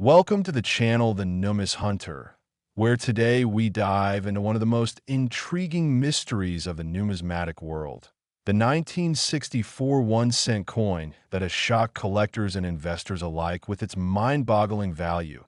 Welcome to the channel The Numis Hunter, where today we dive into one of the most intriguing mysteries of the numismatic world. The 1964 1-cent coin that has shocked collectors and investors alike with its mind-boggling value,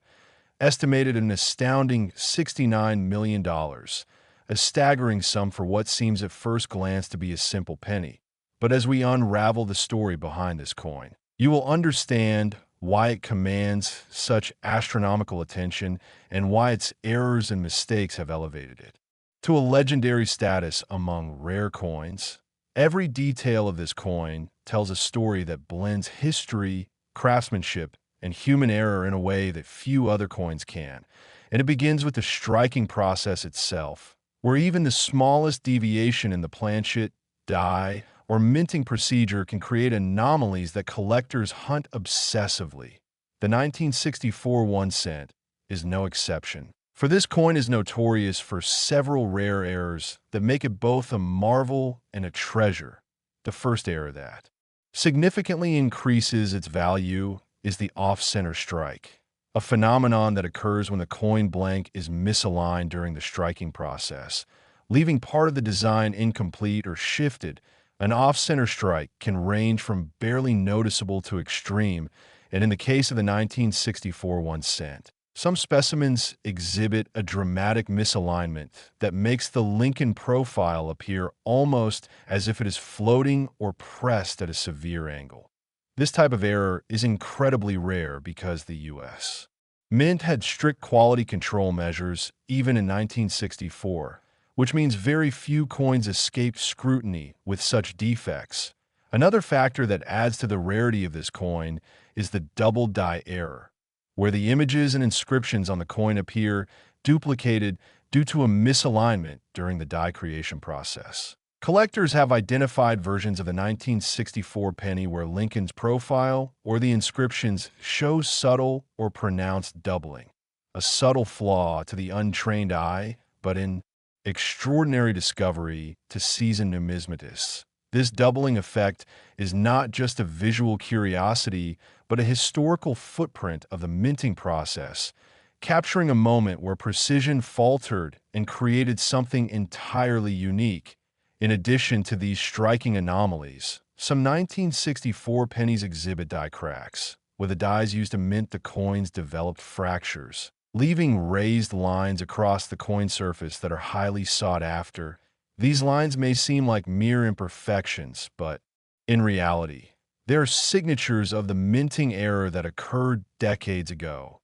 estimated at an astounding $69 million, a staggering sum for what seems at first glance to be a simple penny. But as we unravel the story behind this coin, you will understand why it commands such astronomical attention and why its errors and mistakes have elevated it to a legendary status among rare coins. Every detail of this coin tells a story that blends history, craftsmanship, and human error in a way that few other coins can. And it begins with the striking process itself, where even the smallest deviation in the planchet, die, or minting procedure can create anomalies that collectors hunt obsessively. The 1964 1-cent is no exception, for this coin is notorious for several rare errors that make it both a marvel and a treasure. The first error that significantly increases its value is the off-center strike, a phenomenon that occurs when the coin blank is misaligned during the striking process, leaving part of the design incomplete or shifted. An off-center strike can range from barely noticeable to extreme, and in the case of the 1964 1-cent, some specimens exhibit a dramatic misalignment that makes the Lincoln profile appear almost as if it is floating or pressed at a severe angle. This type of error is incredibly rare because the U.S. Mint had strict quality control measures even in 1964, which means very few coins escaped scrutiny with such defects. Another factor that adds to the rarity of this coin is the double die error, where the images and inscriptions on the coin appear duplicated due to a misalignment during the die creation process. Collectors have identified versions of the 1964 penny where Lincoln's profile or the inscriptions show subtle or pronounced doubling, a subtle flaw to the untrained eye, but in extraordinary discovery to seasoned numismatists. This doubling effect is not just a visual curiosity, but a historical footprint of the minting process, capturing a moment where precision faltered and created something entirely unique. In addition to these striking anomalies, some 1964 pennies exhibit die cracks, where the dies used to mint the coins developed fractures, leaving raised lines across the coin surface that are highly sought after. These lines may seem like mere imperfections, but in reality, they are signatures of the minting error that occurred decades ago.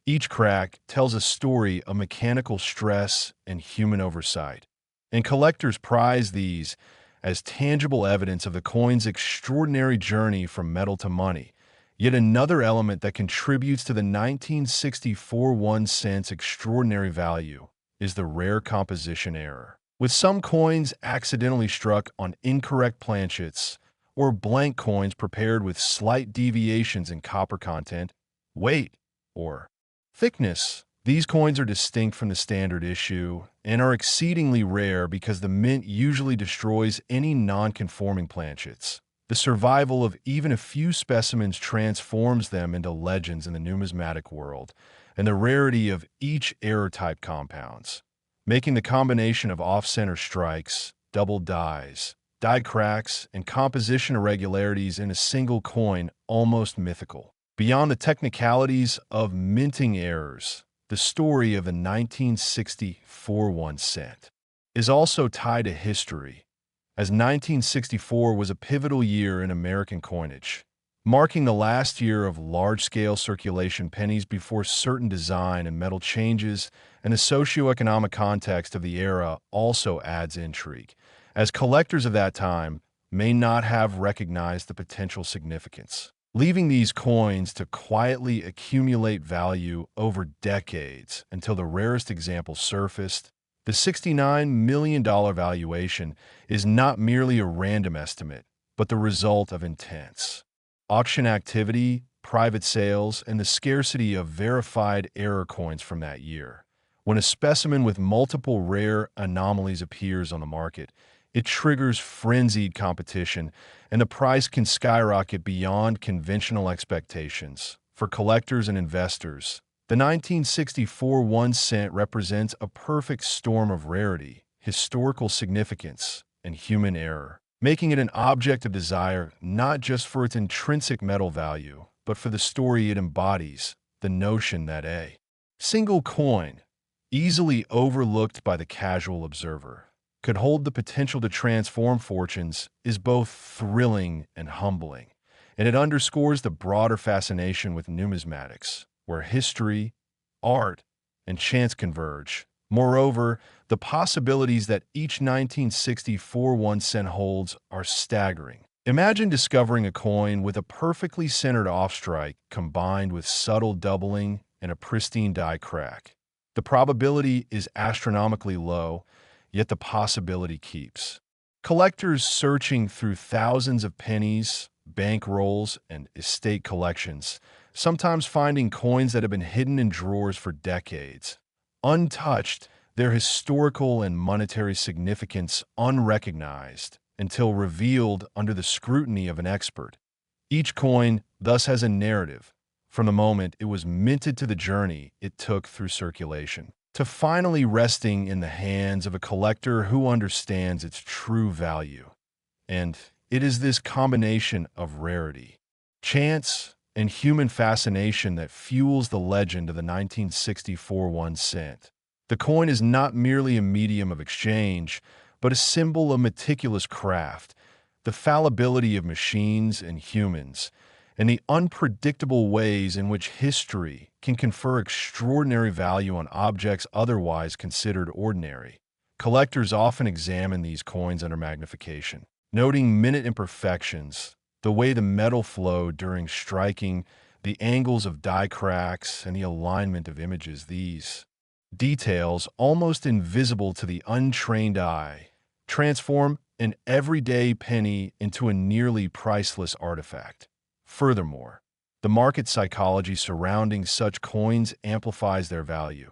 Each crack tells a story of mechanical stress and human oversight, and collectors prize these as tangible evidence of the coin's extraordinary journey from metal to money. Yet another element that contributes to the 1964 1-cent's extraordinary value is the rare composition error. With some coins accidentally struck on incorrect planchets or blank coins prepared with slight deviations in copper content, weight, or thickness, these coins are distinct from the standard issue and are exceedingly rare because the mint usually destroys any non-conforming planchets. The survival of even a few specimens transforms them into legends in the numismatic world, and the rarity of each error-type compounds, making the combination of off-center strikes, double dies, die cracks, and composition irregularities in a single coin almost mythical. Beyond the technicalities of minting errors, the story of the 1964 1-cent is also tied to history, as 1964 was a pivotal year in American coinage, marking the last year of large-scale circulation pennies before certain design and metal changes, and the socioeconomic context of the era also adds intrigue, as collectors of that time may not have recognized the potential significance, leaving these coins to quietly accumulate value over decades until the rarest example surfaced. The $69 million valuation is not merely a random estimate, but the result of intense auction activity, private sales, and the scarcity of verified error coins from that year. When a specimen with multiple rare anomalies appears on the market, it triggers frenzied competition, and the price can skyrocket beyond conventional expectations. For collectors and investors, the 1964 1 cent represents a perfect storm of rarity, historical significance, and human error, making it an object of desire not just for its intrinsic metal value, but for the story it embodies, the notion that a single coin, easily overlooked by the casual observer, could hold the potential to transform fortunes is both thrilling and humbling, and it underscores the broader fascination with numismatics, where history, art, and chance converge. Moreover, the possibilities that each 1964 1 cent holds are staggering. Imagine discovering a coin with a perfectly centered offstrike combined with subtle doubling and a pristine die crack. The probability is astronomically low, yet the possibility keeps. Collectors searching through thousands of pennies, bank rolls, and estate collections, sometimes finding coins that have been hidden in drawers for decades. Untouched, their historical and monetary significance unrecognized until revealed under the scrutiny of an expert. Each coin thus has a narrative, from the moment it was minted to the journey it took through circulation, to finally resting in the hands of a collector who understands its true value. And it is this combination of rarity, chance, and human fascination that fuels the legend of the 1964 1 cent. The coin is not merely a medium of exchange, but a symbol of meticulous craft, the fallibility of machines and humans, and the unpredictable ways in which history can confer extraordinary value on objects otherwise considered ordinary. Collectors often examine these coins under magnification, noting minute imperfections, the way the metal flowed during striking, the angles of die cracks, and the alignment of images. These details, almost invisible to the untrained eye, transform an everyday penny into a nearly priceless artifact. Furthermore, the market psychology surrounding such coins amplifies their value.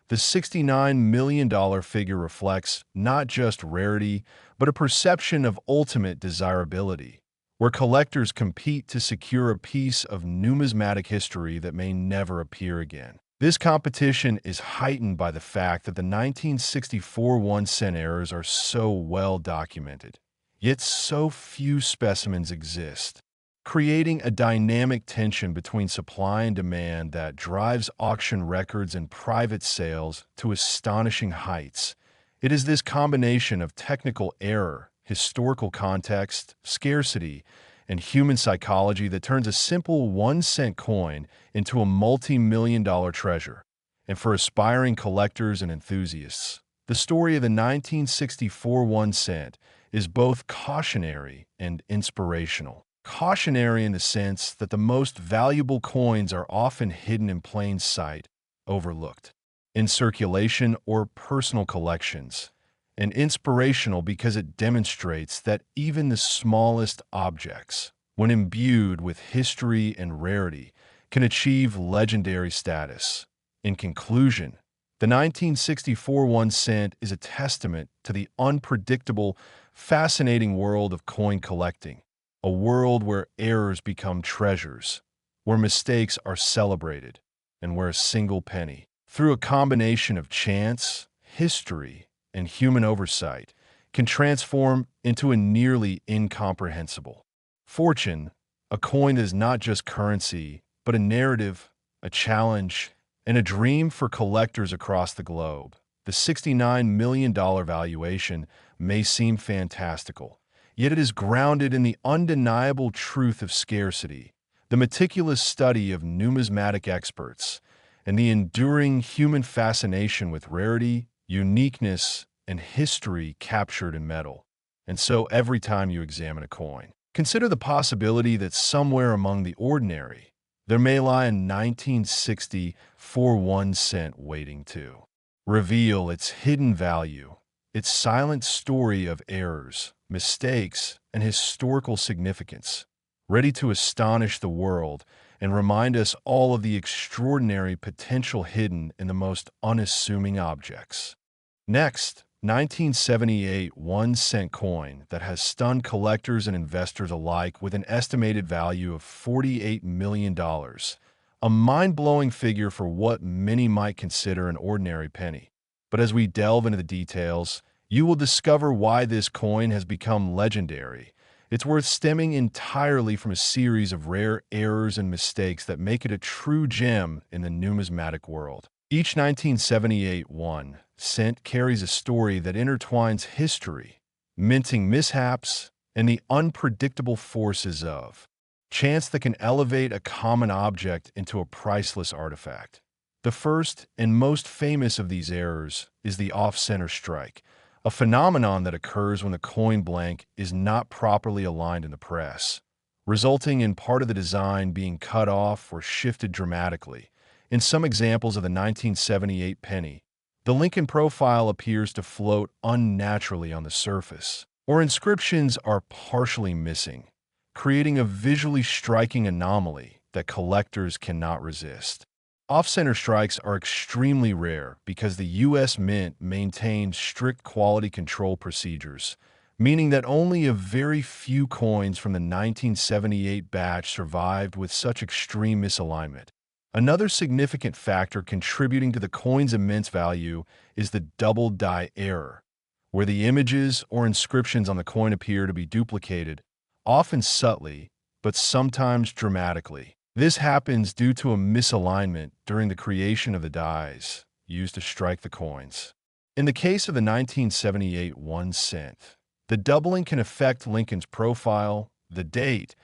The $69 million figure reflects not just rarity, but a perception of ultimate desirability, where collectors compete to secure a piece of numismatic history that may never appear again. This competition is heightened by the fact that the 1964 1 cent errors are so well documented, yet so few specimens exist, creating a dynamic tension between supply and demand that drives auction records and private sales to astonishing heights. It is this combination of technical error, historical context, scarcity, and human psychology that turns a simple 1 cent coin into a multi-million-dollar treasure. And for aspiring collectors and enthusiasts, the story of the 1964 1 cent is both cautionary and inspirational. Cautionary in the sense that the most valuable coins are often hidden in plain sight, overlooked, in circulation or personal collections, and inspirational because it demonstrates that even the smallest objects, when imbued with history and rarity, can achieve legendary status. In conclusion, the 1964 1 cent is a testament to the unpredictable, fascinating world of coin collecting, a world where errors become treasures, where mistakes are celebrated, and where a single penny, through a combination of chance, history, and human oversight, can transform into a nearly incomprehensible fortune, a coin that is not just currency, but a narrative, a challenge, and a dream for collectors across the globe. The $69 million valuation may seem fantastical, yet it is grounded in the undeniable truth of scarcity, the meticulous study of numismatic experts, and the enduring human fascination with rarity, uniqueness, and history captured in metal. And so every time you examine a coin, consider the possibility that somewhere among the ordinary, there may lie a 1964 1 cent waiting to reveal its hidden value, its silent story of errors, mistakes, and historical significance, ready to astonish the world and remind us all of the extraordinary potential hidden in the most unassuming objects. Next, 1978 1 cent coin that has stunned collectors and investors alike with an estimated value of $48 million, a mind-blowing figure for what many might consider an ordinary penny. But as we delve into the details, you will discover why this coin has become legendary. It's worth stemming entirely from a series of rare errors and mistakes that make it a true gem in the numismatic world. Each 1978 1 cent carries a story that intertwines history, minting mishaps, and the unpredictable forces of chance that can elevate a common object into a priceless artifact. The first and most famous of these errors is the off-center strike, a phenomenon that occurs when the coin blank is not properly aligned in the press, resulting in part of the design being cut off or shifted dramatically. In some examples of the 1978 penny, the Lincoln profile appears to float unnaturally on the surface, or inscriptions are partially missing, creating a visually striking anomaly that collectors cannot resist. Off-center strikes are extremely rare because the U.S. Mint maintains strict quality control procedures, meaning that only a very few coins from the 1978 batch survived with such extreme misalignment. Another significant factor contributing to the coin's immense value is the double die error, where the images or inscriptions on the coin appear to be duplicated, often subtly, but sometimes dramatically. This happens due to a misalignment during the creation of the dies used to strike the coins. In the case of the 1978 1 cent, the doubling can affect Lincoln's profile, the date,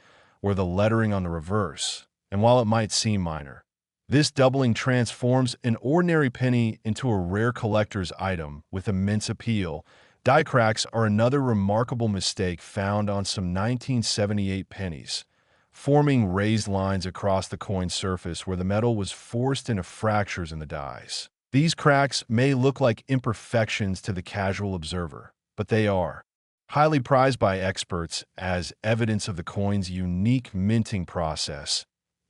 or the lettering on the reverse, and while it might seem minor, this doubling transforms an ordinary penny into a rare collector's item with immense appeal. Die cracks are another remarkable mistake found on some 1978 pennies, forming raised lines across the coin surface where the metal was forced into fractures in the dies. These cracks may look like imperfections to the casual observer, but they are highly prized by experts as evidence of the coin's unique minting process.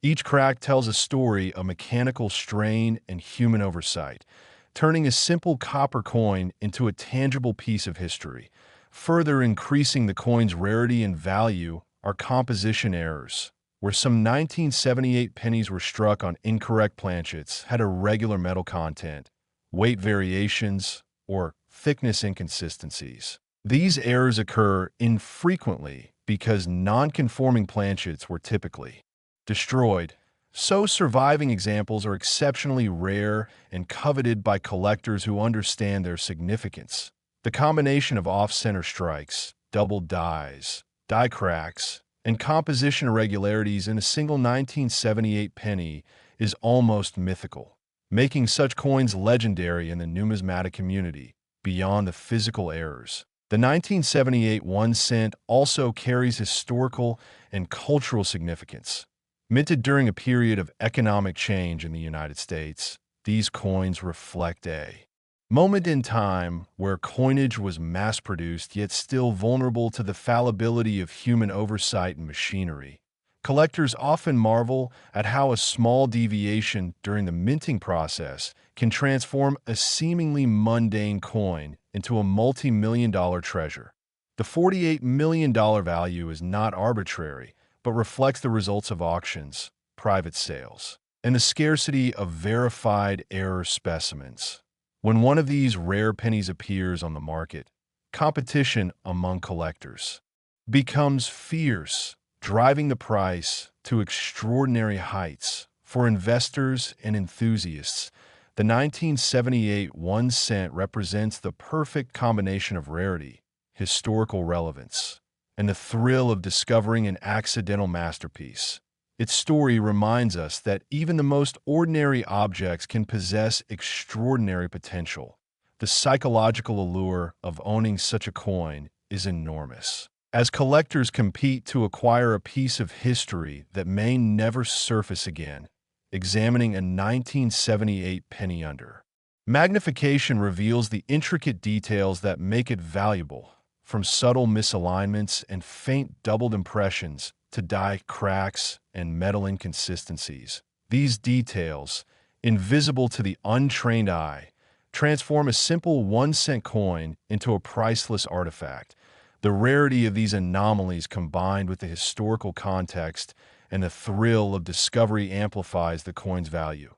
Each crack tells a story of mechanical strain and human oversight, turning a simple copper coin into a tangible piece of history. Further increasing the coin's rarity and value are composition errors, where some 1978 pennies were struck on incorrect planchets, had irregular metal content, weight variations, or thickness inconsistencies. These errors occur infrequently because non-conforming planchets were typically destroyed, so surviving examples are exceptionally rare and coveted by collectors who understand their significance. The combination of off-center strikes, double dies, die cracks, and composition irregularities in a single 1978 penny is almost mythical, making such coins legendary in the numismatic community beyond the physical errors. The 1978 1 cent also carries historical and cultural significance. Minted during a period of economic change in the United States, these coins reflect a moment in time where coinage was mass-produced yet still vulnerable to the fallibility of human oversight and machinery. Collectors often marvel at how a small deviation during the minting process can transform a seemingly mundane coin into a multi-million-dollar treasure. The $48 million value is not arbitrary, but reflects the results of auctions, private sales, and the scarcity of verified error specimens. When one of these rare pennies appears on the market, competition among collectors becomes fierce, driving the price to extraordinary heights. For investors and enthusiasts, the 1978 1 cent represents the perfect combination of rarity, historical relevance, and the thrill of discovering an accidental masterpiece. Its story reminds us that even the most ordinary objects can possess extraordinary potential. The psychological allure of owning such a coin is enormous, as collectors compete to acquire a piece of history that may never surface again. Examining a 1978 penny under magnification reveals the intricate details that make it valuable, from subtle misalignments and faint doubled impressions to die cracks and metal inconsistencies. These details, invisible to the untrained eye, transform a simple 1 cent coin into a priceless artifact. The rarity of these anomalies combined with the historical context and the thrill of discovery amplifies the coin's value.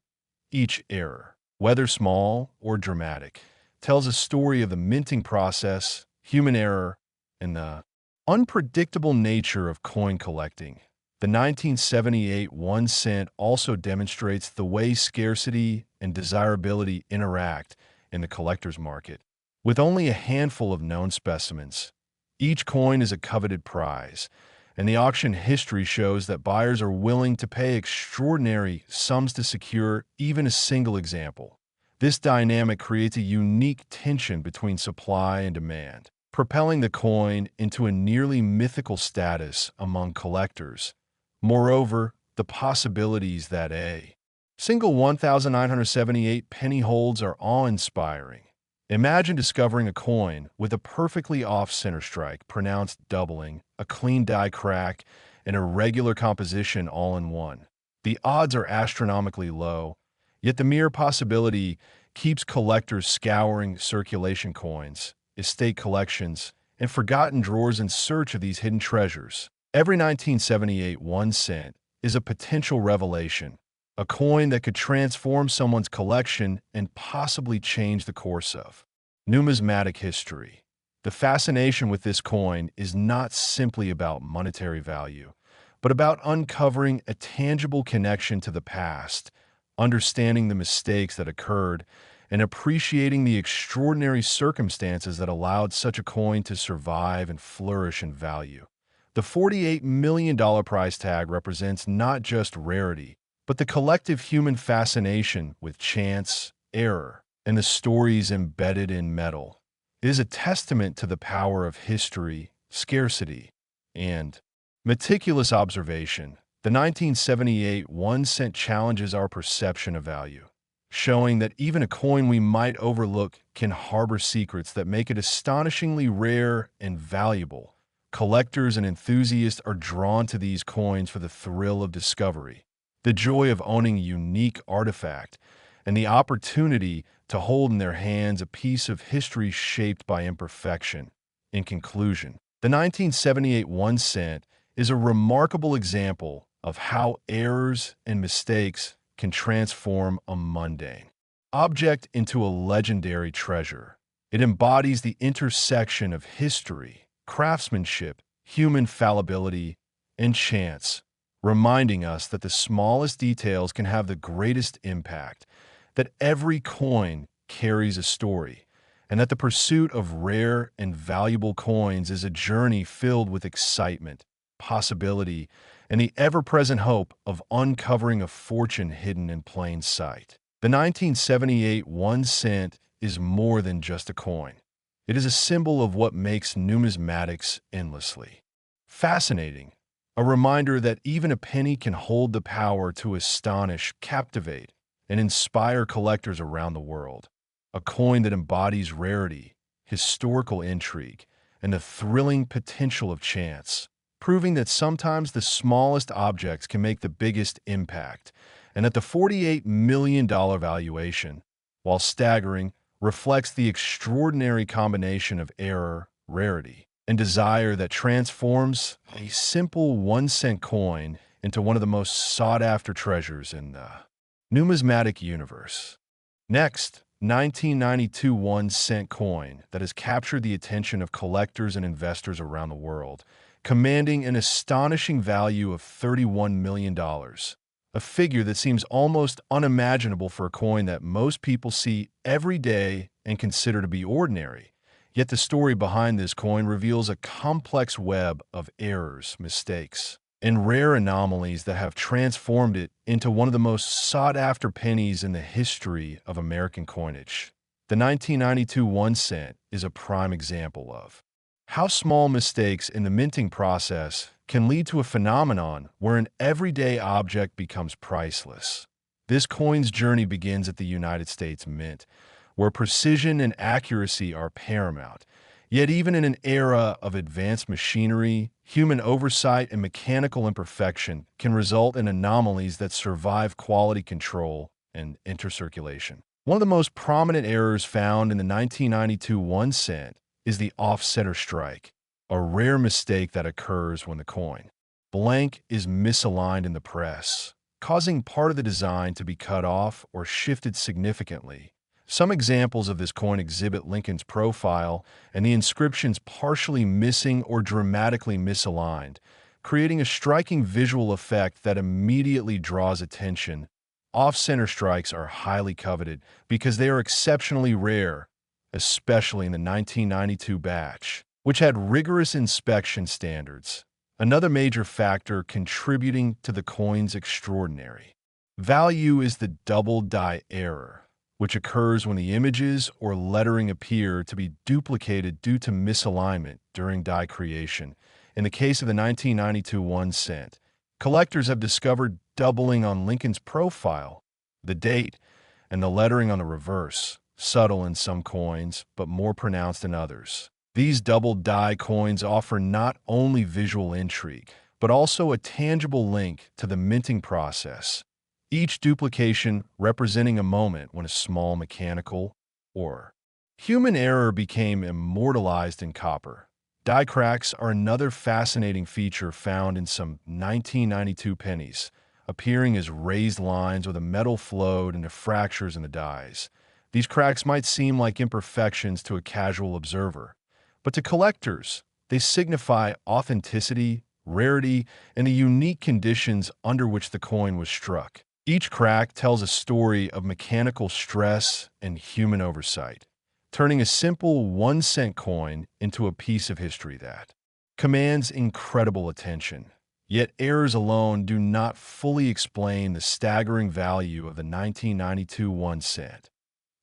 Each error, whether small or dramatic, tells a story of the minting process, human error, and the unpredictable nature of coin collecting. The 1978 1 cent also demonstrates the way scarcity and desirability interact in the collector's market. With only a handful of known specimens, each coin is a coveted prize, and the auction history shows that buyers are willing to pay extraordinary sums to secure even a single example. This dynamic creates a unique tension between supply and demand, propelling the coin into a nearly mythical status among collectors. Moreover, the possibilities that a single 1,978 penny holds are awe-inspiring. Imagine discovering a coin with a perfectly off-center strike, pronounced doubling, a clean die crack, and a regular composition all in one. The odds are astronomically low, yet the mere possibility keeps collectors scouring circulation coins, estate collections, and forgotten drawers in search of these hidden treasures. Every 1978 1 cent is a potential revelation, a coin that could transform someone's collection and possibly change the course of numismatic history. The fascination with this coin is not simply about monetary value, but about uncovering a tangible connection to the past, understanding the mistakes that occurred, and appreciating the extraordinary circumstances that allowed such a coin to survive and flourish in value. The $48 million price tag represents not just rarity, but the collective human fascination with chance, error, and the stories embedded in metal. It is a testament to the power of history, scarcity, and meticulous observation. The 1978 1 cent challenges our perception of value, showing that even a coin we might overlook can harbor secrets that make it astonishingly rare and valuable. Collectors and enthusiasts are drawn to these coins for the thrill of discovery, the joy of owning a unique artifact, and the opportunity to hold in their hands a piece of history shaped by imperfection. In conclusion, the 1978 1 cent is a remarkable example of how errors and mistakes can transform a mundane object into a legendary treasure. It embodies the intersection of history, craftsmanship, human fallibility, and chance, reminding us that the smallest details can have the greatest impact, that every coin carries a story, and that the pursuit of rare and valuable coins is a journey filled with excitement, possibility, and the ever-present hope of uncovering a fortune hidden in plain sight. The 1978 1 cent is more than just a coin. It is a symbol of what makes numismatics endlessly fascinating, a reminder that even a penny can hold the power to astonish, captivate, and inspire collectors around the world. A coin that embodies rarity, historical intrigue, and the thrilling potential of chance, proving that sometimes the smallest objects can make the biggest impact, and that the $48 million valuation, while staggering, reflects the extraordinary combination of error, rarity, and desire that transforms a simple 1 cent coin into one of the most sought-after treasures in the numismatic universe. Next, 1992 1 cent coin that has captured the attention of collectors and investors around the world, commanding an astonishing value of $31 million, a figure that seems almost unimaginable for a coin that most people see every day and consider to be ordinary. Yet the story behind this coin reveals a complex web of errors, mistakes, and rare anomalies that have transformed it into one of the most sought-after pennies in the history of American coinage. The 1992 1 cent is a prime example of how small mistakes in the minting process can lead to a phenomenon where an everyday object becomes priceless. This coin's journey begins at the United States Mint, where precision and accuracy are paramount. Yet even in an era of advanced machinery, human oversight and mechanical imperfection can result in anomalies that survive quality control and intercirculation. One of the most prominent errors found in the 1992 1 cent is the off-center strike, a rare mistake that occurs when the coin blank is misaligned in the press, causing part of the design to be cut off or shifted significantly. Some examples of this coin exhibit Lincoln's profile and the inscriptions partially missing or dramatically misaligned, creating a striking visual effect that immediately draws attention. Off-center strikes are highly coveted because they are exceptionally rare, especially in the 1992 batch, which had rigorous inspection standards. Another major factor contributing to the coin's extraordinary value is the double die error, which occurs when the images or lettering appear to be duplicated due to misalignment during die creation. In the case of the 1992 1 cent, collectors have discovered doubling on Lincoln's profile, the date, and the lettering on the reverse, subtle in some coins but more pronounced in others. These double die coins offer not only visual intrigue, but also a tangible link to the minting process, each duplication representing a moment when a small mechanical or human error became immortalized in copper. Die cracks are another fascinating feature found in some 1992 pennies, appearing as raised lines where the metal flowed into fractures in the dies. These cracks might seem like imperfections to a casual observer, but to collectors, they signify authenticity, rarity, and the unique conditions under which the coin was struck. Each crack tells a story of mechanical stress and human oversight, turning a simple 1 cent coin into a piece of history that commands incredible attention. Yet errors alone do not fully explain the staggering value of the 1992 1 cent.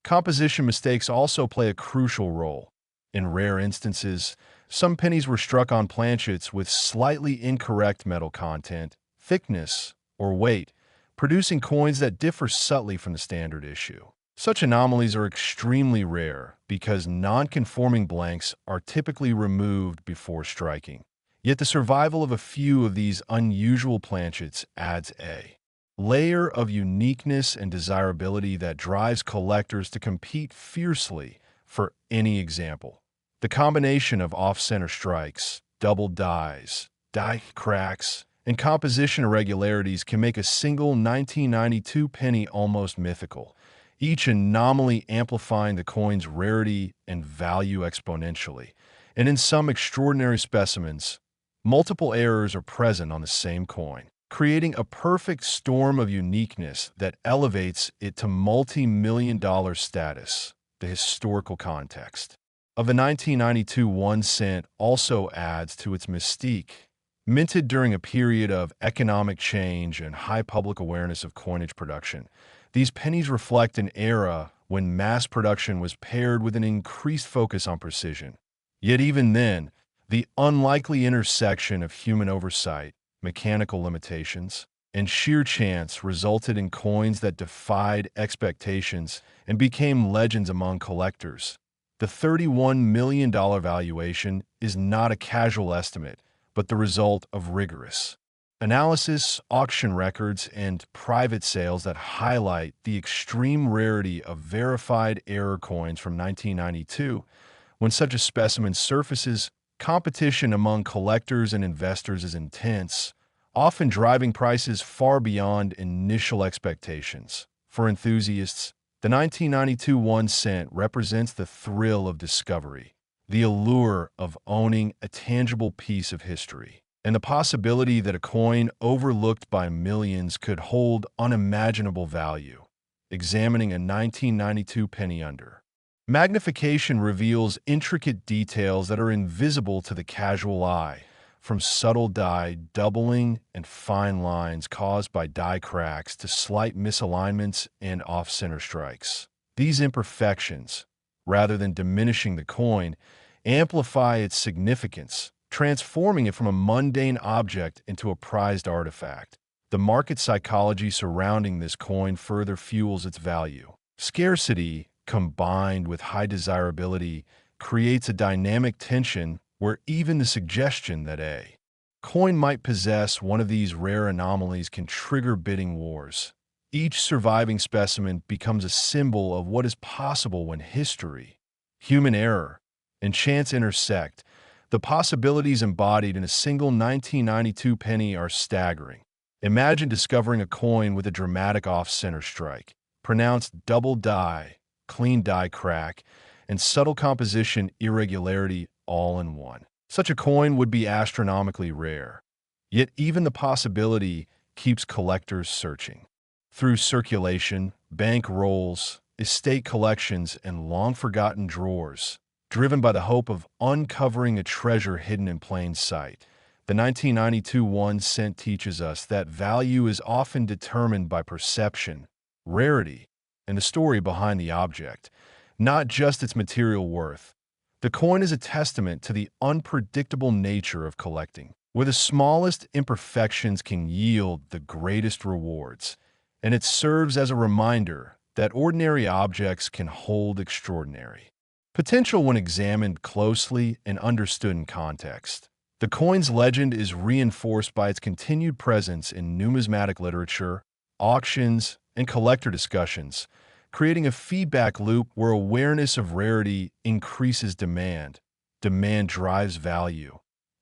Composition mistakes also play a crucial role. In rare instances, some pennies were struck on planchets with slightly incorrect metal content, thickness, or weight, producing coins that differ subtly from the standard issue. Such anomalies are extremely rare because non-conforming blanks are typically removed before striking. Yet the survival of a few of these unusual planchets adds a layer of uniqueness and desirability that drives collectors to compete fiercely for any example. The combination of off-center strikes, double dies, die cracks, and composition irregularities can make a single 1992 penny almost mythical, each anomaly amplifying the coin's rarity and value exponentially. And in some extraordinary specimens, multiple errors are present on the same coin, creating a perfect storm of uniqueness that elevates it to multi-million-dollar status. The historical context of the 1992 1 cent also adds to its mystique. Minted during a period of economic change and high public awareness of coinage production, these pennies reflect an era when mass production was paired with an increased focus on precision. Yet even then, the unlikely intersection of human oversight, mechanical limitations, and sheer chance resulted in coins that defied expectations and became legends among collectors. The $31 million valuation is not a casual estimate, but the result of rigorous analysis, auction records, and private sales that highlight the extreme rarity of verified error coins from 1992. When such a specimen surfaces, competition among collectors and investors is intense, often driving prices far beyond initial expectations. For enthusiasts, the 1992 1 cent represents the thrill of discovery, the allure of owning a tangible piece of history, and the possibility that a coin overlooked by millions could hold unimaginable value. Examining a 1992 penny under magnification reveals intricate details that are invisible to the casual eye, from subtle die doubling and fine lines caused by die cracks to slight misalignments and off-center strikes. These imperfections, rather than diminishing the coin, amplify its significance, transforming it from a mundane object into a prized artifact. The market psychology surrounding this coin further fuels its value. Scarcity, combined with high desirability, creates a dynamic tension where even the suggestion that a coin might possess one of these rare anomalies can trigger bidding wars. Each surviving specimen becomes a symbol of what is possible when history, human error, and chance intersect. The possibilities embodied in a single 1992 penny are staggering. Imagine discovering a coin with a dramatic off-center strike, pronounced double die, clean die crack, and subtle composition irregularity all in one. Such a coin would be astronomically rare. Yet even the possibility keeps collectors searching. Through circulation, bank rolls, estate collections, and long-forgotten drawers, driven by the hope of uncovering a treasure hidden in plain sight, the 1992 1 cent teaches us that value is often determined by perception, rarity, and the story behind the object, not just its material worth. The coin is a testament to the unpredictable nature of collecting, where the smallest imperfections can yield the greatest rewards, and it serves as a reminder that ordinary objects can hold extraordinary potential when examined closely and understood in context. The coin's legend is reinforced by its continued presence in numismatic literature, auctions, and collector discussions, creating a feedback loop where awareness of rarity increases demand, demand drives value,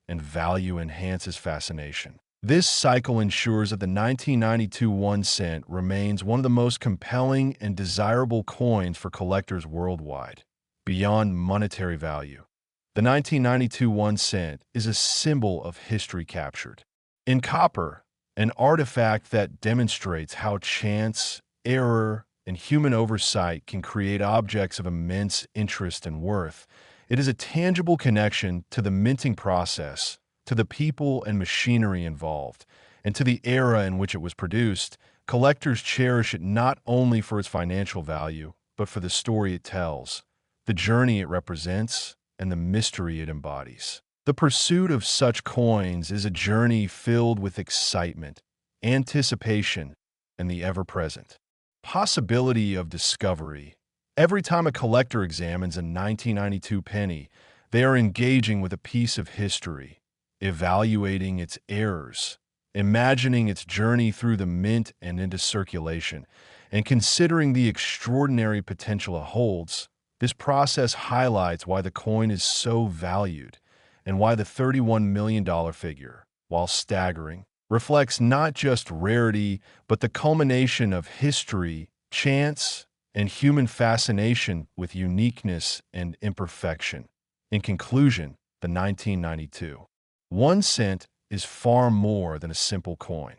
and value enhances fascination. This cycle ensures that the 1992 1 cent remains one of the most compelling and desirable coins for collectors worldwide. Beyond monetary value, the 1992 1 cent is a symbol of history captured. In copper, an artifact that demonstrates how chance, error, and human oversight can create objects of immense interest and worth, it is a tangible connection to the minting process, to the people and machinery involved, and to the era in which it was produced. Collectors cherish it not only for its financial value, but for the story it tells, the journey it represents, and the mystery it embodies. The pursuit of such coins is a journey filled with excitement, anticipation, and the ever-present possibility of discovery. Every time a collector examines a 1992 penny, they are engaging with a piece of history, evaluating its errors, imagining its journey through the mint and into circulation, and considering the extraordinary potential it holds. This process highlights why the coin is so valued and why the $31 million figure, while staggering, reflects not just rarity, but the culmination of history, chance, and human fascination with uniqueness and imperfection. In conclusion, the 1992 1 cent is far more than a simple coin.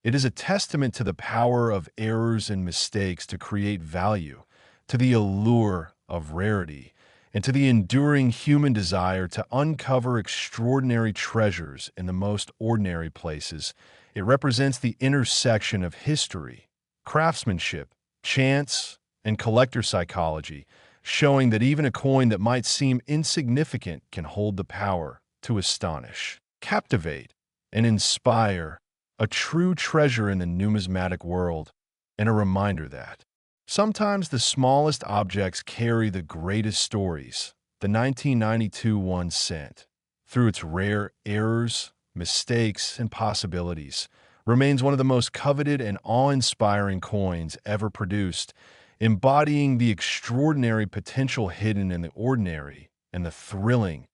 It is a testament to the power of errors and mistakes to create value, to the allure of rarity, and to the enduring human desire to uncover extraordinary treasures in the most ordinary places. It represents the intersection of history, craftsmanship, chance, and collector psychology, showing that even a coin that might seem insignificant can hold the power to astonish, captivate, and inspire, a true treasure in the numismatic world, and a reminder that sometimes the smallest objects carry the greatest stories. The 1992 1 cent, through its rare errors, mistakes, and possibilities, remains one of the most coveted and awe-inspiring coins ever produced, embodying the extraordinary potential hidden in the ordinary and the thrilling,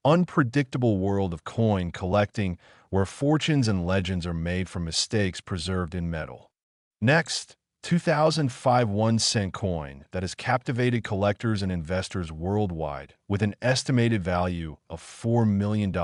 unpredictable world of coin collecting, where fortunes and legends are made from mistakes preserved in metal. Next, 2005 1 cent coin that has captivated collectors and investors worldwide with an estimated value of $4 million.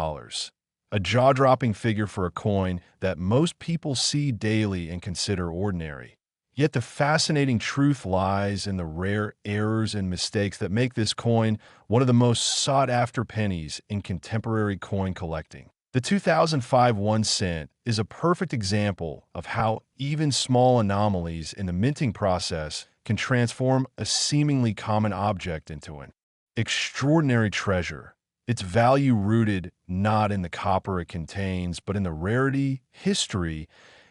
A jaw-dropping figure for a coin that most people see daily and consider ordinary. Yet the fascinating truth lies in the rare errors and mistakes that make this coin one of the most sought-after pennies in contemporary coin collecting. The 2005 1 cent is a perfect example of how even small anomalies in the minting process can transform a seemingly common object into an extraordinary treasure. Its value rooted not in the copper it contains, but in the rarity, history,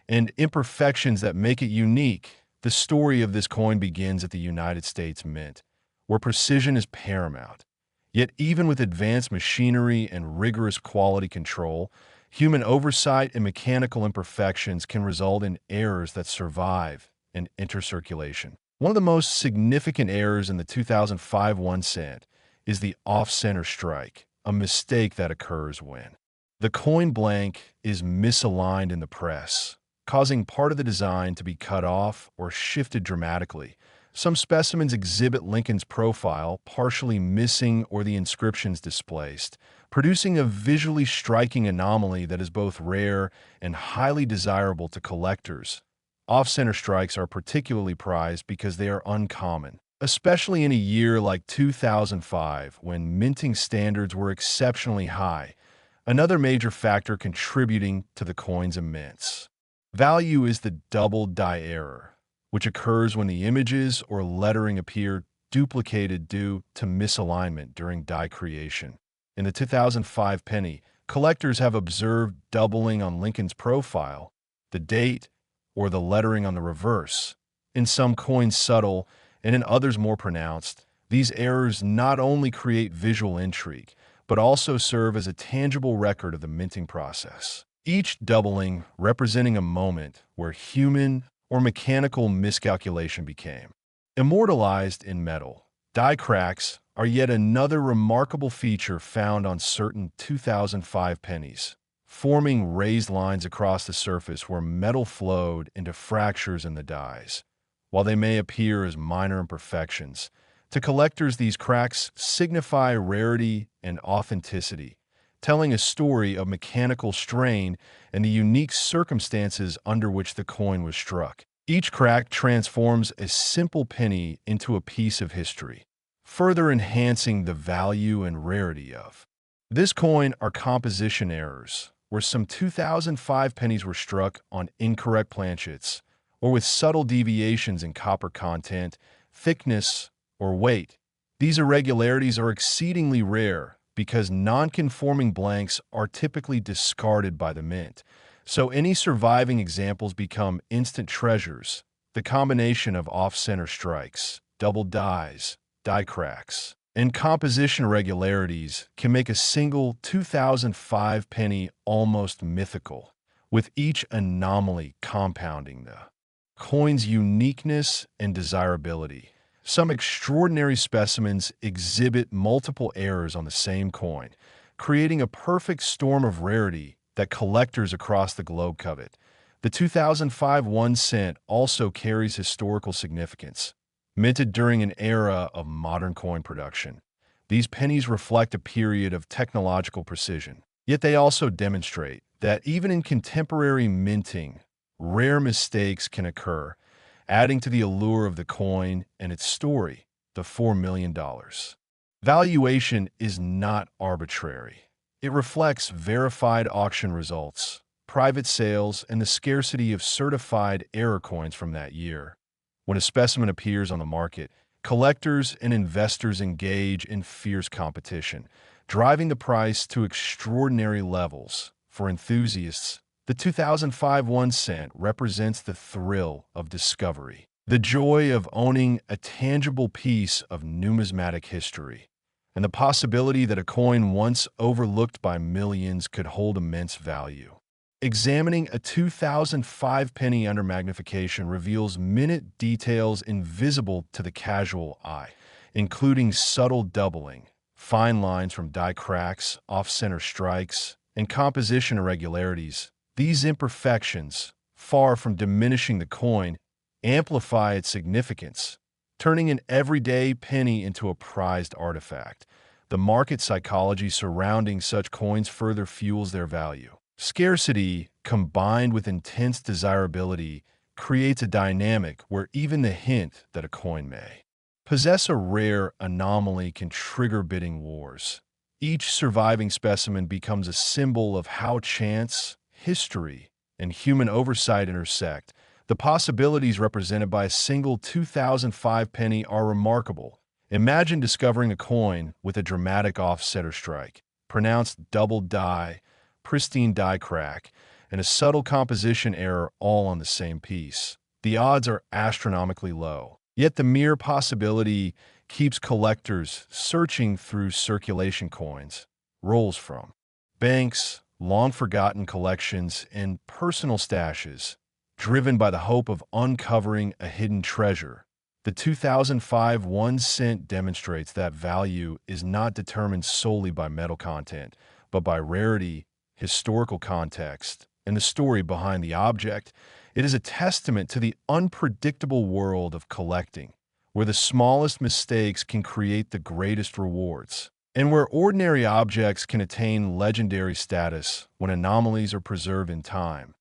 and imperfections that make it unique. The story of this coin begins at the United States Mint, where precision is paramount. Yet even with advanced machinery and rigorous quality control, human oversight and mechanical imperfections can result in errors that survive and enter circulation. One of the most significant errors in the 2005 1 cent is the off-center strike, a mistake that occurs when the coin blank is misaligned in the press, causing part of the design to be cut off or shifted dramatically. Some specimens exhibit Lincoln's profile partially missing or the inscriptions displaced, producing a visually striking anomaly that is both rare and highly desirable to collectors. Off-center strikes are particularly prized because they are uncommon, especially in a year like 2005 when minting standards were exceptionally high. Another major factor contributing to the coin's immense value is the double die error, which occurs when the images or lettering appear duplicated due to misalignment during die creation. In the 2005 penny, collectors have observed doubling on Lincoln's profile, the date, or the lettering on the reverse. In some coins subtle, and in others more pronounced, these errors not only create visual intrigue, but also serve as a tangible record of the minting process. Each doubling representing a moment where human or mechanical miscalculation became immortalized in metal. Die cracks are yet another remarkable feature found on certain 2005 pennies, forming raised lines across the surface where metal flowed into fractures in the dies. While they may appear as minor imperfections, to collectors these cracks signify rarity and authenticity, telling a story of mechanical strain and the unique circumstances under which the coin was struck. Each crack transforms a simple penny into a piece of history, further enhancing the value and rarity of this coin. Are composition errors, where some 2005 pennies were struck on incorrect planchets, or with subtle deviations in copper content, thickness, or weight. These irregularities are exceedingly rare because non-conforming blanks are typically discarded by the mint, so any surviving examples become instant treasures. The combination of off-center strikes, double dies, die cracks, and composition irregularities can make a single 2005 penny almost mythical, with each anomaly compounding the coin's uniqueness and desirability. Some extraordinary specimens exhibit multiple errors on the same coin, creating a perfect storm of rarity that collectors across the globe covet. The 2005 1 cent also carries historical significance. Minted during an era of modern coin production, these pennies reflect a period of technological precision. Yet they also demonstrate that even in contemporary minting, rare mistakes can occur, adding to the allure of the coin and its story. The $4 million valuation is not arbitrary. It reflects verified auction results, private sales, and the scarcity of certified error coins from that year. When a specimen appears on the market, collectors and investors engage in fierce competition, driving the price to extraordinary levels. For enthusiasts, the 2005 1 cent represents the thrill of discovery, the joy of owning a tangible piece of numismatic history, and the possibility that a coin once overlooked by millions could hold immense value. Examining a 2005 penny under magnification reveals minute details invisible to the casual eye, including subtle doubling, fine lines from die cracks, off-center strikes, and composition irregularities. These imperfections, far from diminishing the coin, amplify its significance, turning an everyday penny into a prized artifact. The market psychology surrounding such coins further fuels their value. Scarcity, combined with intense desirability, creates a dynamic where even the hint that a coin may possess a rare anomaly can trigger bidding wars. Each surviving specimen becomes a symbol of how chance, history, and human oversight intersect. The possibilities represented by a single 2005 penny are remarkable. Imagine discovering a coin with a dramatic off-center strike, pronounced double die, pristine die crack, and a subtle composition error all on the same piece. The odds are astronomically low, yet the mere possibility keeps collectors searching through circulation coins, rolls from banks, long-forgotten collections, and personal stashes, driven by the hope of uncovering a hidden treasure. The 2005 1 cent demonstrates that value is not determined solely by metal content, but by rarity, historical context, and the story behind the object. It is a testament to the unpredictable world of collecting, where the smallest mistakes can create the greatest rewards, and where ordinary objects can attain legendary status when anomalies are preserved in time.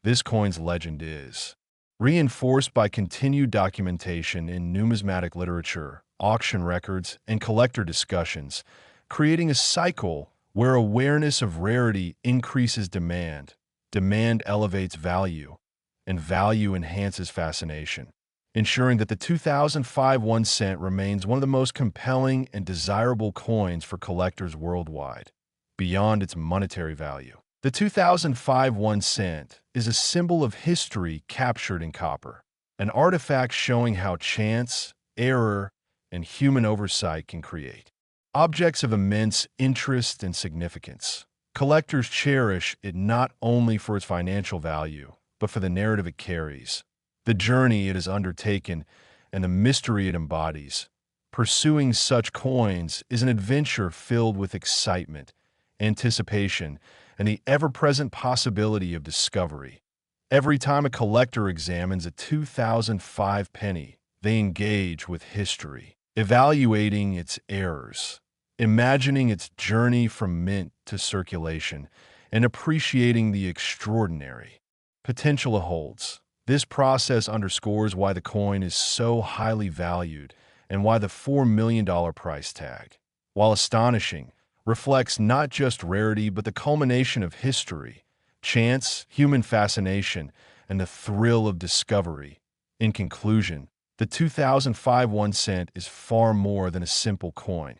This coin's legend is reinforced by continued documentation in numismatic literature, auction records, and collector discussions, creating a cycle where awareness of rarity increases demand, demand elevates value, and value enhances fascination, ensuring that the 2005 1 cent remains one of the most compelling and desirable coins for collectors worldwide, beyond its monetary value. The 2005 1 cent is a symbol of history captured in copper, an artifact showing how chance, error, and human oversight can create objects of immense interest and significance. Collectors cherish it not only for its financial value, but for the narrative it carries, the journey it has undertaken, and the mystery it embodies. Pursuing such coins is an adventure filled with excitement, anticipation, and the ever-present possibility of discovery. Every time a collector examines a 2005 penny, they engage with history, evaluating its errors, imagining its journey from mint to circulation, and appreciating the extraordinary potential it holds. This process underscores why the coin is so highly valued and why the $4 million price tag, while astonishing, reflects not just rarity but the culmination of history, chance, human fascination, and the thrill of discovery. In conclusion, the 2005 1 cent is far more than a simple coin.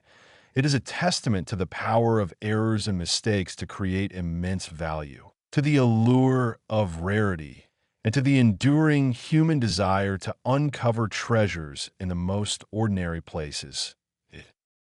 It is a testament to the power of errors and mistakes to create immense value, to the allure of rarity, and to the enduring human desire to uncover treasures in the most ordinary places. It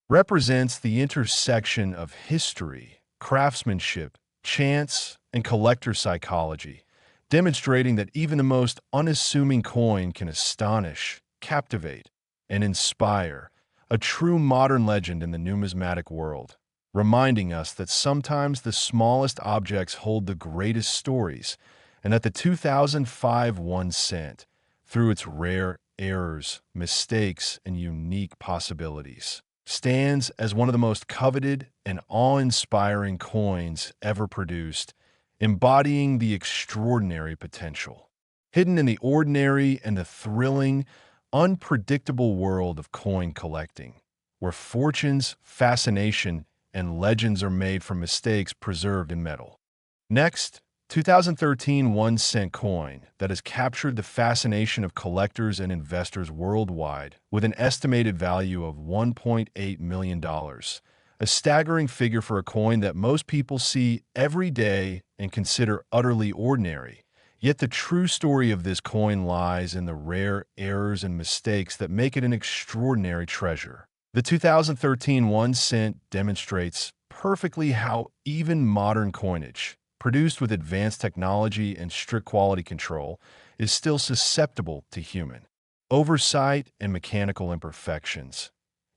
represents the intersection of history, craftsmanship, chance, and collector psychology, demonstrating that even the most unassuming coin can astonish, captivate, and inspire, a true modern legend in the numismatic world, reminding us that sometimes the smallest objects hold the greatest stories, and that the 2005 1 cent, through its rare errors, mistakes, and unique possibilities, stands as one of the most coveted and awe-inspiring coins ever produced, embodying the extraordinary potential hidden in the ordinary and the thrilling, unpredictable world of coin collecting, where fortunes, fascination, and legends are made from mistakes preserved in metal. Next, 2013 1 cent coin that has captured the fascination of collectors and investors worldwide with an estimated value of $1.8 million, a staggering figure for a coin that most people see every day and consider utterly ordinary. Yet the true story of this coin lies in the rare errors and mistakes that make it an extraordinary treasure. The 2013 1 cent demonstrates perfectly how even modern coinage, produced with advanced technology and strict quality control, is still susceptible to human oversight and mechanical imperfections,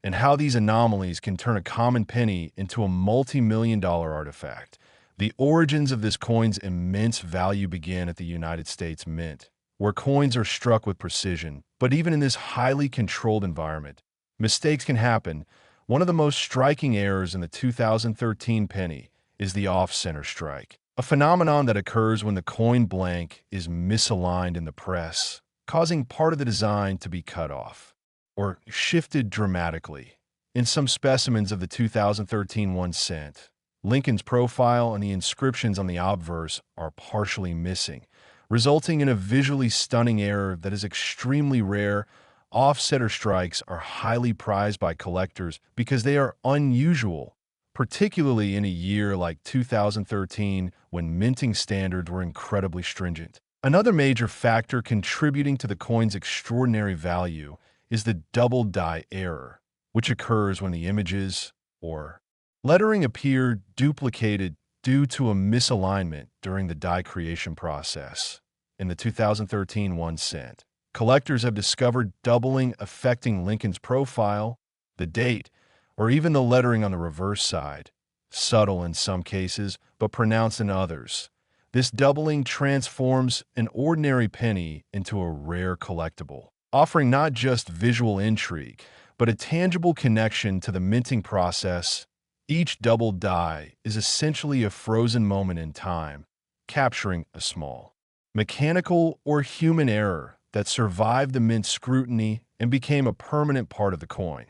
and how these anomalies can turn a common penny into a multi-million-dollar artifact. The origins of this coin's immense value begin at the United States Mint, where coins are struck with precision. But even in this highly controlled environment, mistakes can happen. One of the most striking errors in the 2013 penny is the off-center strike, a phenomenon that occurs when the coin blank is misaligned in the press, causing part of the design to be cut off or shifted dramatically. In some specimens of the 2013 1 cent, Lincoln's profile and the inscriptions on the obverse are partially missing, resulting in a visually stunning error that is extremely rare. Off-center strikes are highly prized by collectors because they are unusual, particularly in a year like 2013 when minting standards were incredibly stringent. Another major factor contributing to the coin's extraordinary value is the double die error, which occurs when the images or lettering appear duplicated due to a misalignment during the die creation process. In the 2013 1 cent, Collectors have discovered doubling affecting Lincoln's profile, the date, or even the lettering on the reverse side. Subtle in some cases, but pronounced in others. This doubling transforms an ordinary penny into a rare collectible, offering not just visual intrigue, but a tangible connection to the minting process. Each doubled die is essentially a frozen moment in time, capturing a small, mechanical or human error that survived the mint scrutiny and became a permanent part of the coin.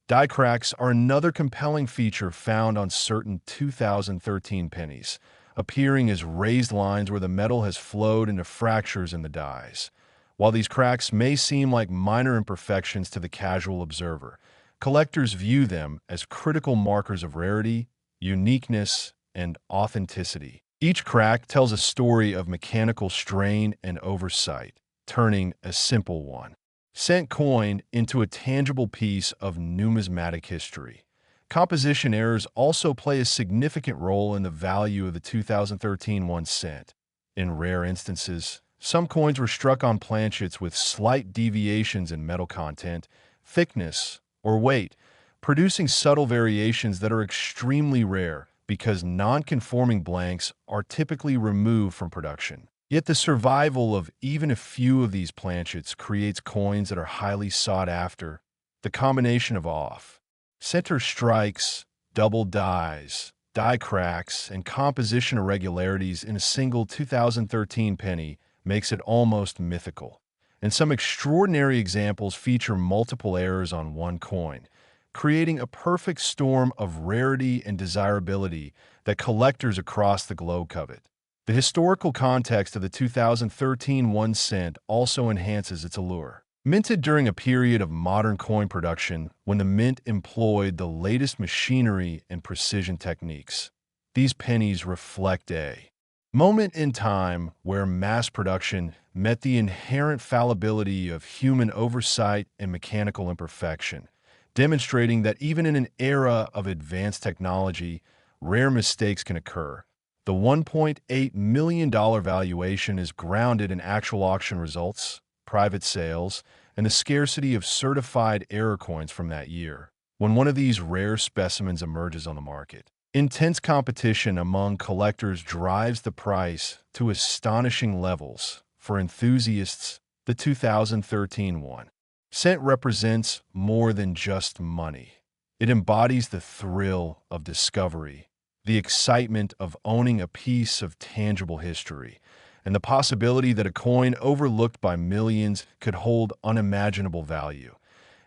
Die cracks are another compelling feature found on certain 2013 pennies, appearing as raised lines where the metal has flowed into fractures in the dies. While these cracks may seem like minor imperfections to the casual observer, collectors view them as critical markers of rarity, uniqueness, and authenticity. Each crack tells a story of mechanical strain and oversight, turning a simple cent coin into a tangible piece of numismatic history. Composition errors also play a significant role in the value of the 2013 1 cent. In rare instances, some coins were struck on planchets with slight deviations in metal content, thickness, or weight, producing subtle variations that are extremely rare because non-conforming blanks are typically removed from production. Yet the survival of even a few of these planchets creates coins that are highly sought after. The combination of off-center strikes, double dies, die cracks, and composition irregularities in a single 2013 penny makes it almost mythical. And some extraordinary examples feature multiple errors on one coin, creating a perfect storm of rarity and desirability that collectors across the globe covet. The historical context of the 2013 1 cent also enhances its allure. Minted during a period of modern coin production when the mint employed the latest machinery and precision techniques, these pennies reflect a moment in time where mass production met the inherent fallibility of human oversight and mechanical imperfection, demonstrating that even in an era of advanced technology, rare mistakes can occur. The $1.8 million valuation is grounded in actual auction results, private sales, and the scarcity of certified error coins from that year. When one of these rare specimens emerges on the market, intense competition among collectors drives the price to astonishing levels. For enthusiasts, the 2013 1 cent represents more than just money. It embodies the thrill of discovery, the excitement of owning a piece of tangible history, and the possibility that a coin overlooked by millions could hold unimaginable value.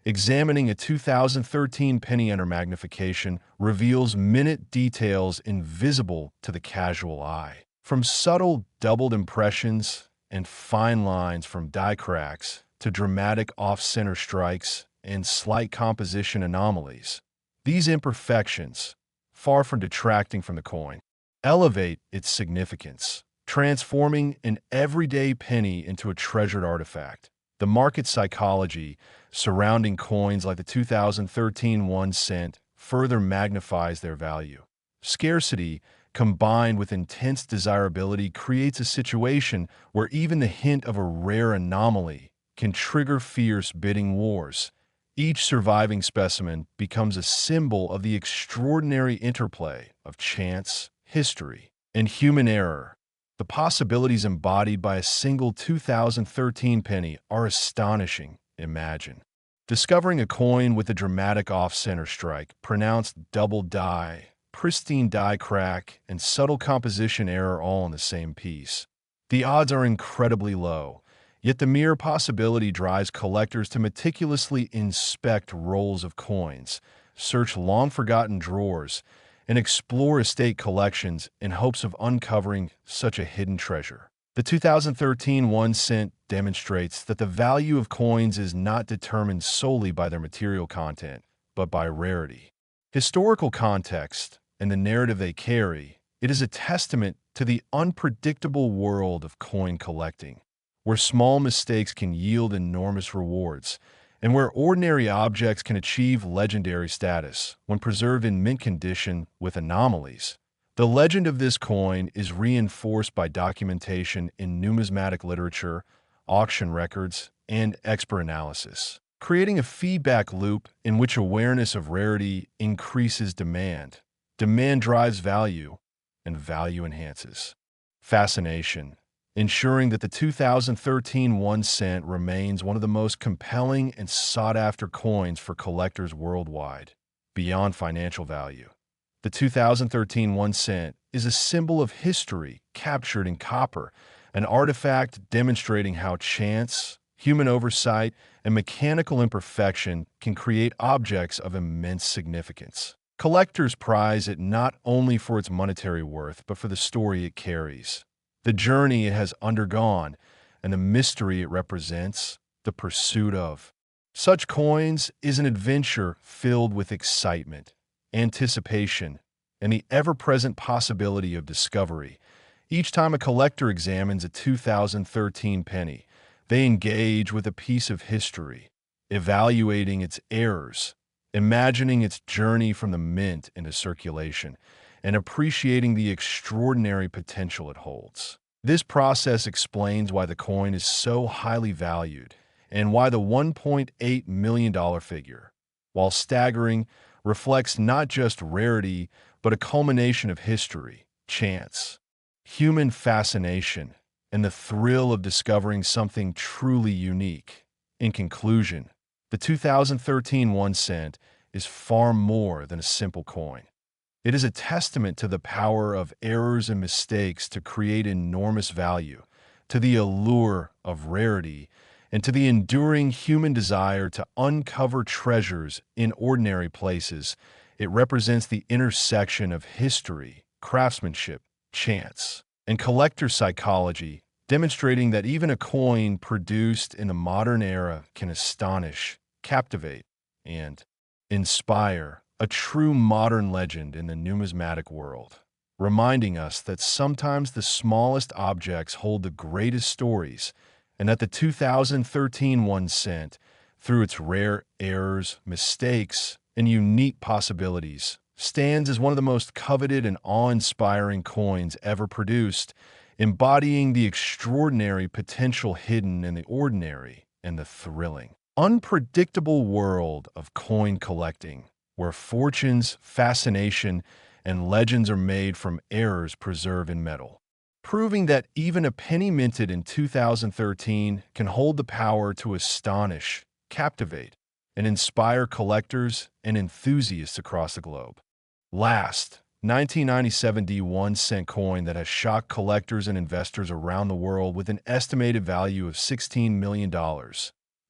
Examining a 2013 penny under magnification reveals minute details invisible to the casual eye. From subtle doubled impressions and fine lines from die cracks to dramatic off-center strikes and slight composition anomalies, these imperfections, far from detracting from the coin, elevate its significance, transforming an everyday penny into a treasured artifact. The market psychology surrounding coins like the 2013 1 cent further magnifies their value. Scarcity, combined with intense desirability, creates a situation where even the hint of a rare anomaly can trigger fierce bidding wars. Each surviving specimen becomes a symbol of the extraordinary interplay of chance, history, and human error. The possibilities embodied by a single 2013 penny are astonishing. Imagine discovering a coin with a dramatic off-center strike, pronounced double die, pristine die crack, and subtle composition error all in the same piece. The odds are incredibly low. Yet the mere possibility drives collectors to meticulously inspect rolls of coins, search long-forgotten drawers, and explore estate collections in hopes of uncovering such a hidden treasure. The 2013 1 cent demonstrates that the value of coins is not determined solely by their material content, but by rarity, historical context, and the narrative they carry. It is a testament to the unpredictable world of coin collecting, where small mistakes can yield enormous rewards, and where ordinary objects can achieve legendary status when preserved in mint condition with anomalies. The legend of this coin is reinforced by documentation in numismatic literature, auction records, and expert analysis, creating a feedback loop in which awareness of rarity increases demand. Demand drives value, and value enhances fascination, ensuring that the 2013 1 cent remains one of the most compelling and sought-after coins for collectors worldwide. Beyond financial value, the 2013 1 cent is a symbol of history captured in copper, an artifact demonstrating how chance, human oversight, and mechanical imperfection can create objects of immense significance. Collectors prize it not only for its monetary worth, but for the story it carries, the journey it has undergone, and the mystery it represents, the pursuit of. Such coins is an adventure filled with excitement, anticipation, and the ever-present possibility of discovery. Each time a collector examines a 2013 penny, they engage with a piece of history, evaluating its errors, imagining its journey from the mint into circulation, and appreciating the extraordinary potential it holds. This process explains why the coin is so highly valued and why the $1.8 million figure, while staggering, reflects not just rarity, but a culmination of history, chance, human fascination, and the thrill of discovering something truly unique. In conclusion, the 2013 1 cent is far more than a simple coin. It is a testament to the power of errors and mistakes to create enormous value, to the allure of rarity, and to the enduring human desire to uncover treasures in ordinary places. It represents the intersection of history, craftsmanship, chance, and collector psychology, demonstrating that even a coin produced in the modern era can astonish, captivate, and inspire, a true modern legend in the numismatic world, reminding us that sometimes the smallest objects hold the greatest stories, and that the 2013 1 cent, through its rare errors, mistakes, and unique possibilities, stands as one of the most coveted and awe-inspiring coins ever produced, embodying the extraordinary potential hidden in the ordinary and the thrilling, unpredictable world of coin collecting, where fortunes, fascination, and legends are made from errors preserved in metal, proving that even a penny minted in 2013 can hold the power to astonish, captivate, and inspire collectors and enthusiasts across the globe. Last, 1997 1 cent coin that has shocked collectors and investors around the world with an estimated value of $16 million.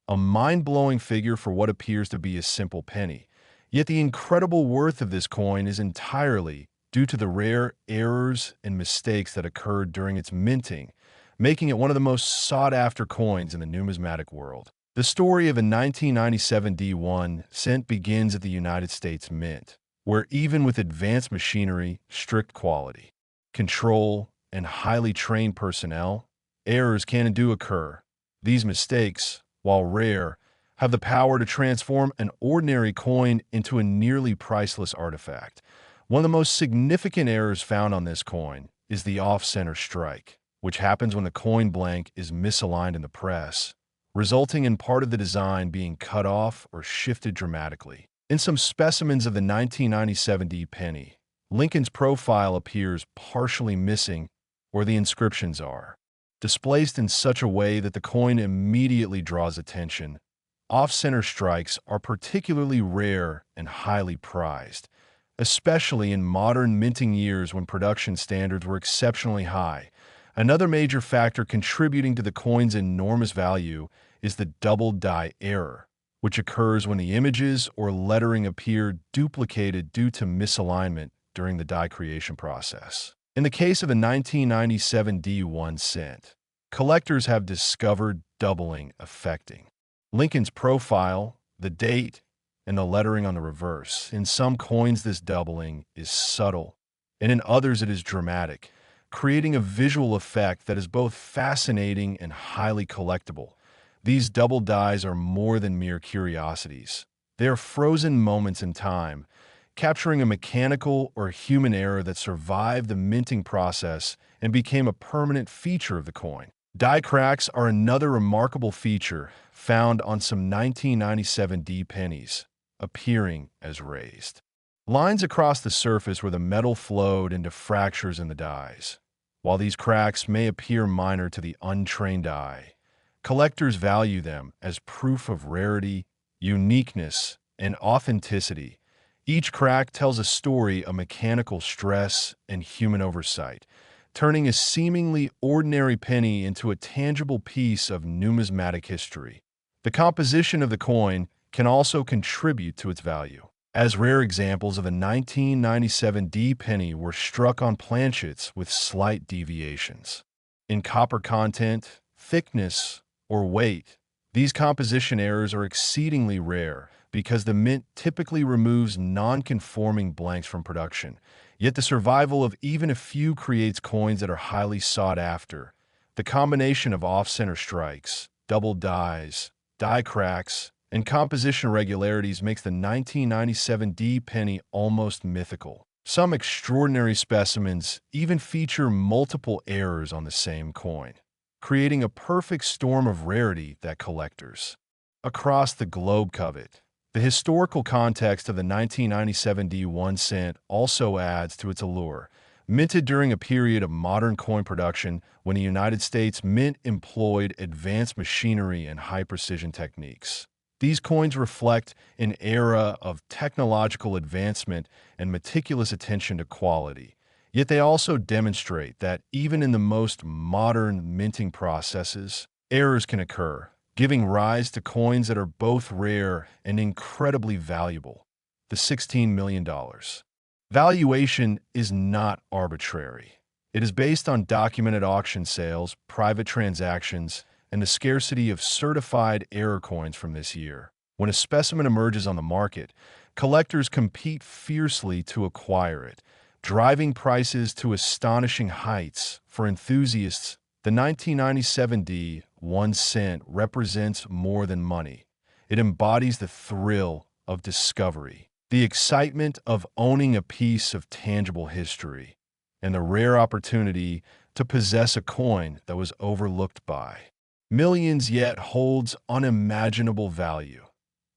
A mind-blowing figure for what appears to be a simple penny. Yet the incredible worth of this coin is entirely due to the rare errors and mistakes that occurred during its minting, making it one of the most sought-after coins in the numismatic world. The story of a 1997 1 cent begins at the United States Mint, where even with advanced machinery, strict quality control, and highly trained personnel, errors can and do occur. These mistakes, while rare, have the power to transform an ordinary coin into a nearly priceless artifact. One of the most significant errors found on this coin is the off-center strike, which happens when the coin blank is misaligned in the press, resulting in part of the design being cut off or shifted dramatically. In some specimens of the 1997 penny, Lincoln's profile appears partially missing, or the inscriptions are displaced in such a way that the coin immediately draws attention. Off-center strikes are particularly rare and highly prized, especially in modern minting years when production standards were exceptionally high. Another major factor contributing to the coin's enormous value is the double die error, which occurs when the images or lettering appear duplicated due to misalignment during the die creation process. In the case of a 1997 1 cent, collectors have discovered doubling affecting Lincoln's profile, the date, and the lettering on the reverse. In some coins, this doubling is subtle, and in others it is dramatic, creating a visual effect that is both fascinating and highly collectible. These double dies are more than mere curiosities. They are frozen moments in time, capturing a mechanical or human error that survived the minting process and became a permanent feature of the coin. Die cracks are another remarkable feature found on some 1997 D pennies, appearing as raised lines across the surface where the metal flowed into fractures in the dies. While these cracks may appear minor to the untrained eye, collectors value them as proof of rarity, uniqueness, and authenticity. Each crack tells a story of mechanical stress and human oversight, turning a seemingly ordinary penny into a tangible piece of numismatic history. The composition of the coin can also contribute to its value, as rare examples of a 1997 D penny were struck on planchets with slight deviations in copper content, thickness, or weight. These composition errors are exceedingly rare because the mint typically removes non-conforming blanks from production. Yet the survival of even a few creates coins that are highly sought after. The combination of off-center strikes, double dies, die cracks, and composition irregularities makes the 1997 D penny almost mythical. Some extraordinary specimens even feature multiple errors on the same coin, creating a perfect storm of rarity that collectors across the globe covet. The historical context of the 1997 D 1 cent also adds to its allure. Minted during a period of modern coin production when the United States Mint employed advanced machinery and high-precision techniques. These coins reflect an era of technological advancement and meticulous attention to quality. Yet they also demonstrate that even in the most modern minting processes, errors can occur, giving rise to coins that are both rare and incredibly valuable. The $16 million. Valuation is not arbitrary. It is based on documented auction sales, private transactions, and the scarcity of certified error coins from this year. When a specimen emerges on the market, collectors compete fiercely to acquire it, driving prices to astonishing heights. For enthusiasts, the 1997 D 1 cent represents more than money. It embodies the thrill of discovery, the excitement of owning a piece of tangible history, and the rare opportunity to possess a coin that was overlooked by millions yet holds unimaginable value.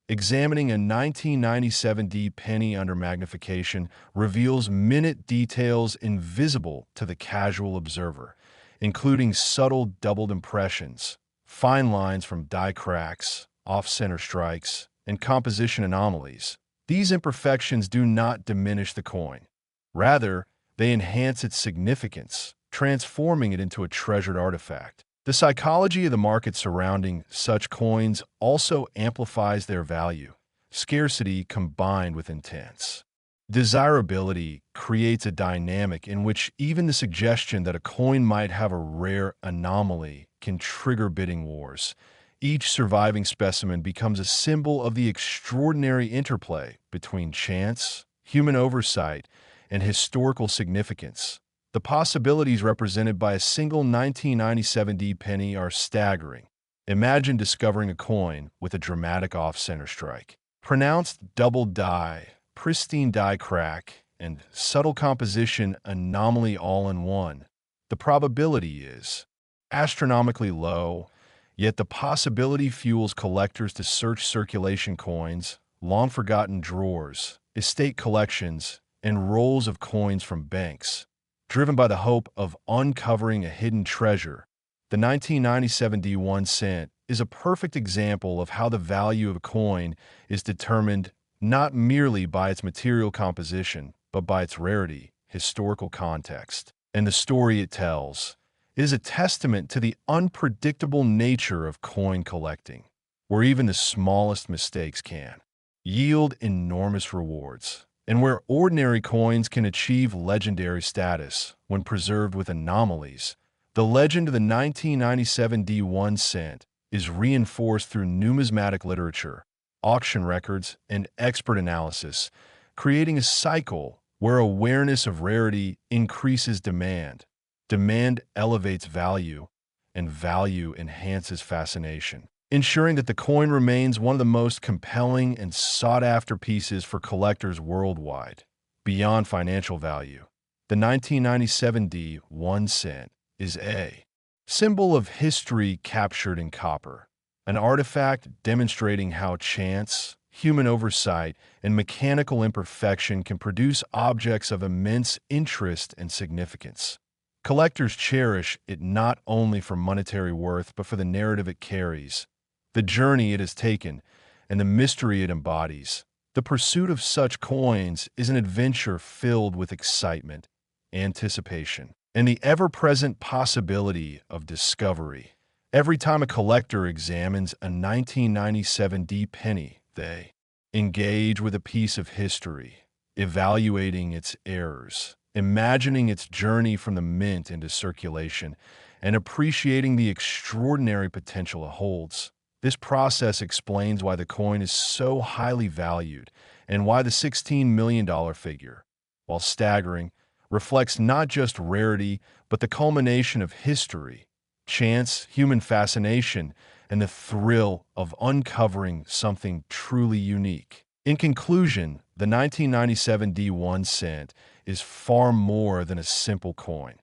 Examining a 1997 D penny under magnification reveals minute details invisible to the casual observer, including subtle doubled impressions, fine lines from die cracks, off-center strikes, and composition anomalies. These imperfections do not diminish the coin. Rather, they enhance its significance, transforming it into a treasured artifact. The psychology of the market surrounding such coins also amplifies their value. Scarcity combined with intense desirability creates a dynamic in which even the suggestion that a coin might have a rare anomaly can trigger bidding wars. Each surviving specimen becomes a symbol of the extraordinary interplay between chance, human oversight, and historical significance. The possibilities represented by a single 1997 D penny are staggering. Imagine discovering a coin with a dramatic off-center strike, pronounced double die, pristine die crack, and subtle composition anomaly all in one. The probability is astronomically low, yet the possibility fuels collectors to search circulation coins, long-forgotten drawers, estate collections, and rolls of coins from banks. Driven by the hope of uncovering a hidden treasure, the 1997 D 1 cent is a perfect example of how the value of a coin is determined not merely by its material composition, but by its rarity, historical context, and the story it tells. It is a testament to the unpredictable nature of coin collecting, where even the smallest mistakes can yield enormous rewards, and where ordinary coins can achieve legendary status when preserved with anomalies. The legend of the 1997 D 1 cent is reinforced through numismatic literature, auction records, and expert analysis, creating a cycle where awareness of rarity increases demand. Demand elevates value, and value enhances fascination, ensuring that the coin remains one of the most compelling and sought-after pieces for collectors worldwide. Beyond financial value, the 1997 D 1 cent is a symbol of history captured in copper, an artifact demonstrating how chance, human oversight, and mechanical imperfection can produce objects of immense interest and significance. Collectors cherish it not only for monetary worth but for the narrative it carries, the journey it has taken, and the mystery it embodies. The pursuit of such coins is an adventure filled with excitement, anticipation, and the ever-present possibility of discovery. Every time a collector examines a 1997 D penny, they engage with a piece of history, evaluating its errors, imagining its journey from the mint into circulation, and appreciating the extraordinary potential it holds. This process explains why the coin is so highly valued and why the $16 million figure, while staggering, reflects not just rarity but the culmination of history, chance, human fascination, and the thrill of uncovering something truly unique. In conclusion, the 1997 D1 cent is far more than a simple coin.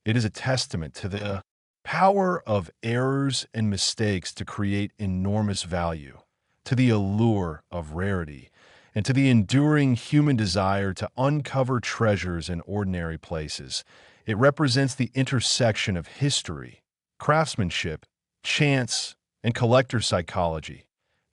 It is a testament to the power of errors and mistakes to create enormous value, to the allure of rarity, and to the enduring human desire to uncover treasures in ordinary places. It represents the intersection of history, craftsmanship, chance, and collector psychology,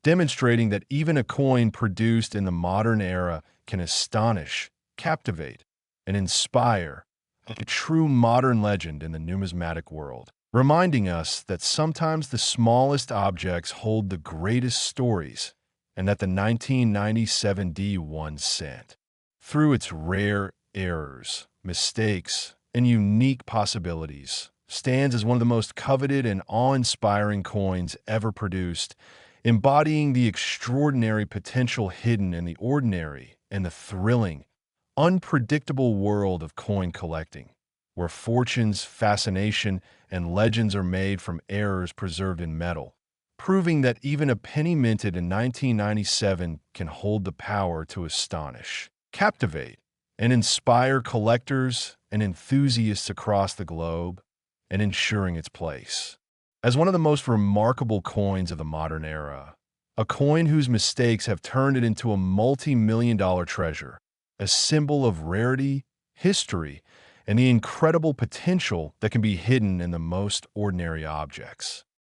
demonstrating that even a coin produced in the modern era can astonish, captivate, and inspire, a true modern legend in the numismatic world, reminding us that sometimes the smallest objects hold the greatest stories, and that the 1997 D1 cent, through its rare errors, mistakes, and unique possibilities, stands as one of the most coveted and awe-inspiring coins ever produced, embodying the extraordinary potential hidden in the ordinary and the thrilling, unpredictable world of coin collecting, where fortunes, fascination, and legends are made from errors preserved in metal, proving that even a penny minted in 1997 can hold the power to astonish, captivate, and inspire collectors and enthusiasts across the globe, and ensuring its place as one of the most remarkable coins of the modern era, a coin whose mistakes have turned it into a multi-million-dollar treasure, a symbol of rarity, history, and the incredible potential that can be hidden in the most ordinary objects.